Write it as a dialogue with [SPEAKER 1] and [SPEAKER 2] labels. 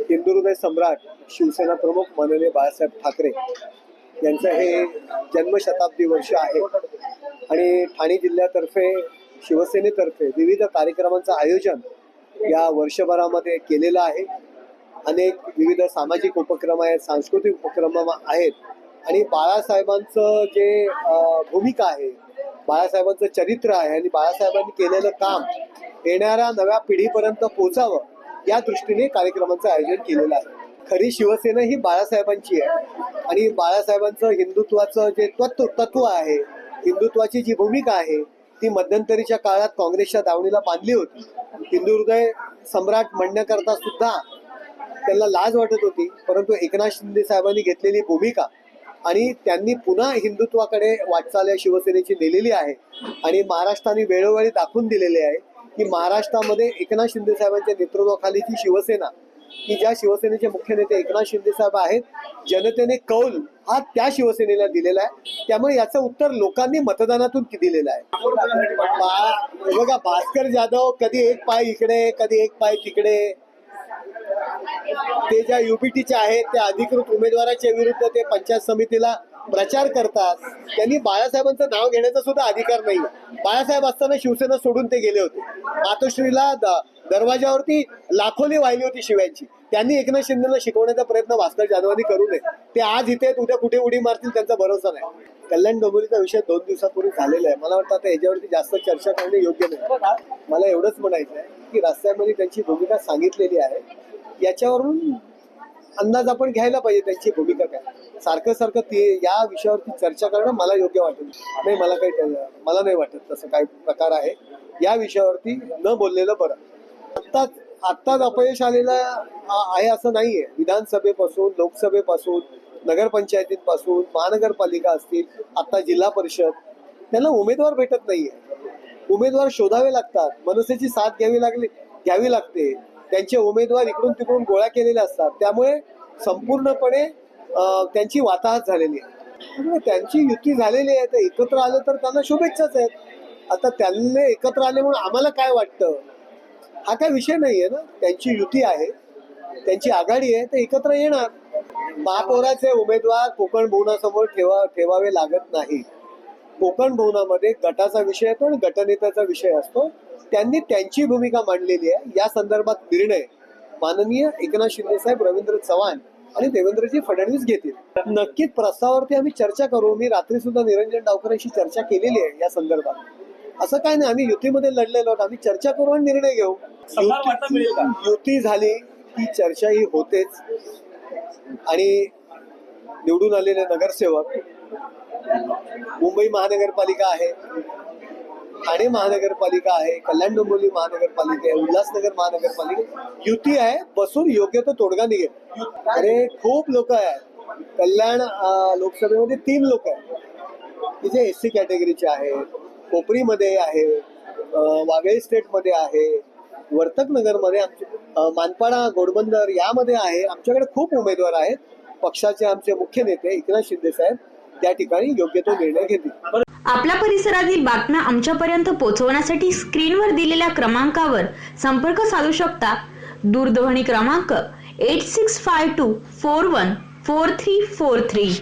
[SPEAKER 1] हिंदुहृदय सम्राट शिवसेना प्रमुख माननीय बाळासाहेब ठाकरे यांचं हे जन्मशताब्दी वर्ष आहे आणि ठाणे जिल्ह्यातर्फे शिवसेनेतर्फे विविध कार्यक्रमांचं आयोजन या वर्षभरामध्ये केलेलं आहे। अनेक विविध सामाजिक उपक्रम आहेत, सांस्कृतिक उपक्रम आहेत आणि बाळासाहेबांचं जे भूमिका आहे, बाळासाहेबांचं चरित्र आहे आणि बाळासाहेबांनी केलेलं काम येणाऱ्या नव्या पिढीपर्यंत पोहोचावं या दृष्टीने कार्यक्रमांचं आयोजन केलेलं आहे। खरी शिवसेना ही बाळासाहेबांची आहे आणि बाळासाहेबांचं हिंदुत्वाचं जे तत्व आहे, हिंदुत्वाची जी भूमिका आहे ती मध्यंतरीच्या काळात काँग्रेसच्या दावणीला बांधली होती। हिंदुहृदय सम्राट म्हणण्याकरता सुद्धा त्यांना लाज वाटत होती, परंतु एकनाथ शिंदे साहेबांनी घेतलेली भूमिका आणि त्यांनी पुन्हा हिंदुत्वाकडे वाटचाल या शिवसेनेची नेलेली आहे आणि महाराष्ट्राने वेळोवेळी दाखवून दिलेले आहे की महाराष्ट्रामध्ये एकनाथ शिंदे साहेबांच्या नेतृत्वाखालीची शिवसेना की ज्या शिवसेनेचे मुख्य नेते एकनाथ शिंदे साहेब आहेत, जनतेने कौल हा त्या शिवसेनेला दिलेला आहे। त्यामुळे याचं उत्तर लोकांनी मतदानातून दिलेलं आहे। बघा, भास्कर जाधव कधी एक पाय इकडे कधी एक पाय तिकडे, ते ज्या युपीटीचे आहेत त्या अधिकृत उमेदवाराच्या विरुद्ध ते पंचायत समितीला प्रचार करतात। त्यांनी बाळासाहेबांचं नाव घेण्याचा सुद्धा अधिकार नाही। बाळासाहेब असताना शिवसेना सोडून ते गेले होते। मातोश्रीला दरवाजावरती लाखोली वाहिली होती शिव्यांची। त्यांनी एकनाथ शिंदेला शिकवण्याचा प्रयत्न भास्कर जाधवांनी करू नये। ते आज इथे उद्या कुठे उडी मारतील त्यांचा भरोसा नाही। कल्याण डोंबिवलीचा विषय 2 दिवसापूर्वी झालेला आहे। मला वाटतं आता याच्यावरती जास्त चर्चा करणे योग्य नाही। मला एवढंच म्हणायचं आहे की राष्ट्रपती त्यांची भूमिका सांगितलेली आहे, याच्यावरून अंदाज आपण घ्यायला पाहिजे त्यांची भूमिका काय। सारखं ते या विषयावरती चर्चा करणं मला योग्य वाटत नाही। मला नाही वाटत तसं काही प्रकार आहे। या विषयावरती न बोललेलं बरं। आत्ताच अपयश आलेलं आहे असं नाहीये। विधानसभेपासून, लोकसभेपासून, नगरपंचायतींपासून, महानगरपालिका असतील, आता जिल्हा परिषद, त्यांना उमेदवार भेटत नाहीये। उमेदवार शोधावे लागतात, मनसेची साथ घ्यावी लागते। त्यांचे उमेदवार इकडून तिकडून गोळा केलेले असतात, त्यामुळे संपूर्णपणे त्यांची वाताहत झालेली आहे। त्यांची युती झालेली आहे, तर एकत्र आलं तर त्यांना शुभेच्छाच आहेत। आता त्यांनी एकत्र आले म्हणून आम्हाला काय वाटतं हा काय विषय नाहीये ना। त्यांची युती आहे, त्यांची आघाडी आहे, तर एकत्र येणार। महापौराचे उमेदवार कोकण भवनासमोर ठेवावे लागत नाही। कोकण भवनामध्ये गटाचा विषय येतो आणि गटनेत्याचा विषय असतो। त्यांनी त्यांची भूमिका मांडलेली आहे। या संदर्भात निर्णय माननीय एकनाथ शिंदे साहेब, रवींद्र चव्हाण आणि देवेंद्रजी फडणवीस घेतील। नक्कीच प्रस्तावावरती आम्ही चर्चा करू। मी रात्री सुद्धा निरंजन डावकरांशी चर्चा केलेली आहे या संदर्भात। असं काय नाही, आम्ही युतीमध्ये लढलेलो आहोत, आम्ही चर्चा करू आणि निर्णय घेऊ। युती झाली की चर्चा ही होतेच आणि निवडून आलेले नगरसेवक, मुंबई महानगरपालिका आहे, ठाणे महानगरपालिका आहे, कल्याण डोंबिवली महानगरपालिका आहे, उल्हासनगर महानगरपालिका, युती आहे, बसून योग्य तो तोडगा निघेल। अरे खूप लोक आहेत कल्याण लोकसभेमध्ये, 3 लोक आहेत जे एससी कॅटेगरीचे आहेत, कोपरीमध्ये आहे, वाघळी स्टेटमध्ये आहे, वर्तक नगरमध्ये, मानपाडा, घोडबंदर यामध्ये आहे। आमच्याकडे खूप उमेदवार आहेत। पक्षाचे आमचे मुख्य नेते एकनाथ शिंदे साहेब त्या ठिकाणी योग्य तो निर्णय घेतील।
[SPEAKER 2] आपल्या परिसरातील बातम्या आमच्यापर्यंत पोहोचवण्यासाठी स्क्रीनवर दिलेल्या क्रमांकावर संपर्क साधू शकता। दूरध्वनी क्रमांक 8652414343।